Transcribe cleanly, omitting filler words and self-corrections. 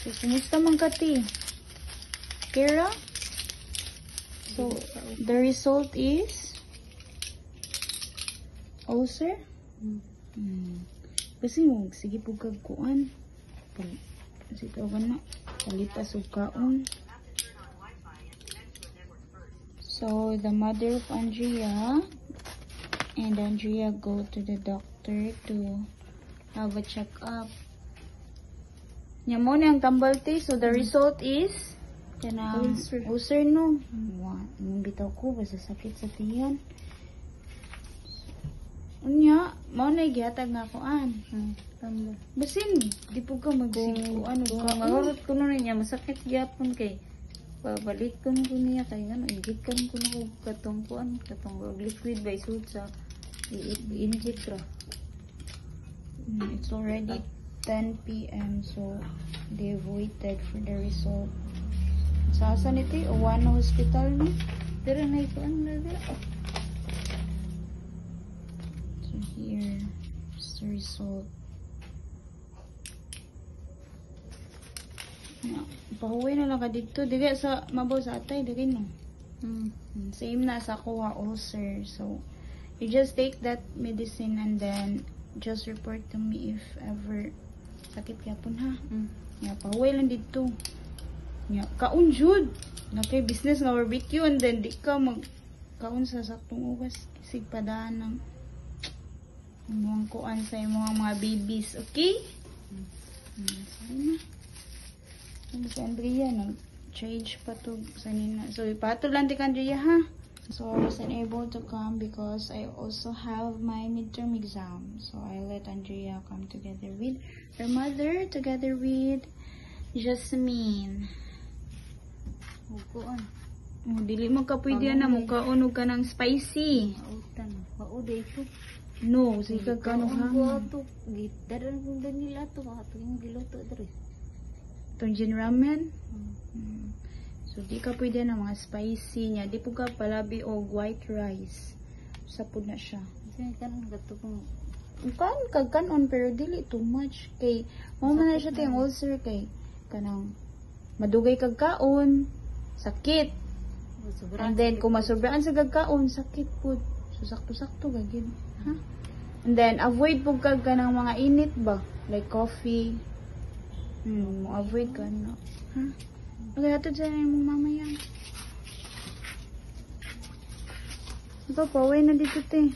So, kumusta man ka, ti? Kira? So, the result is ulcer? Kasi mo, sige po kagkuan. Kasi tawagan na. Palitas o kaon. So, the mother of Andrea and Andrea go to the doctor to have a check-up. Nya mo na ang tambal, ti. So, the result is kanang ulcer, no? Bitaw ko, basta sakit sa tiyan. Unya, mao na gihatag nga kuan. Tambal. Basin, di po ka magsikuan o ka. Mahurot ko na niya, masakit gyapon kay pabalik ko niya kay ngano inject ko na ko katong kuan, katong liquid by sud sa i-inject ra. It's already 10 p.m. so they've waited for the result. Sa asan ito? Owano Hospital, no? Pero na kuan na dira. So here is the result. Pahuwi na lang ka dito. Diga sa mabaw sa atay. Diga no? Same na sa kuha ulcer. So, you just take that medicine and then just report to me if ever sakit yapon ha. Pahuwi lang dito. Kaon jud. Nakay business nga barbecue and then di ka kaon sa saktong ugas. Kisig padaan ng mga kuan sa mga babies. Okay? Sorry na. Si Andrea, nag-change pa to sa nina. So, ipato lang di ka, Andrea, ha? So, I was unable to come because I also have my midterm exam. So, I let Andrea come together with her mother, together with Jasmine. Hukuan. Dili mo ka pwede na, mukaunog ka ng spicy. Mautan. Mauday ito. No, sige ka no ha. Daran kong nila ito. Ito yung giluto dito. Itong gin ramen. So, di ka pwede na mga spicy niya. Di po ka palabi o white rice. Sapod na siya. Kasi kanang gato kong Kanon pero dili too much. Kay, mo man na siya tayong ulcer kay kanang madugay kagkaon, sakit. And then, kung masobraan sa kagkaon, sakit po. So, sakto-sakto gagid. Ha? And then, avoid po kag kanang mga init ba? Like coffee. Avoid ka na. Ha? Okay, hatod sa mong mamaya. Ito, pauwi na dito, te.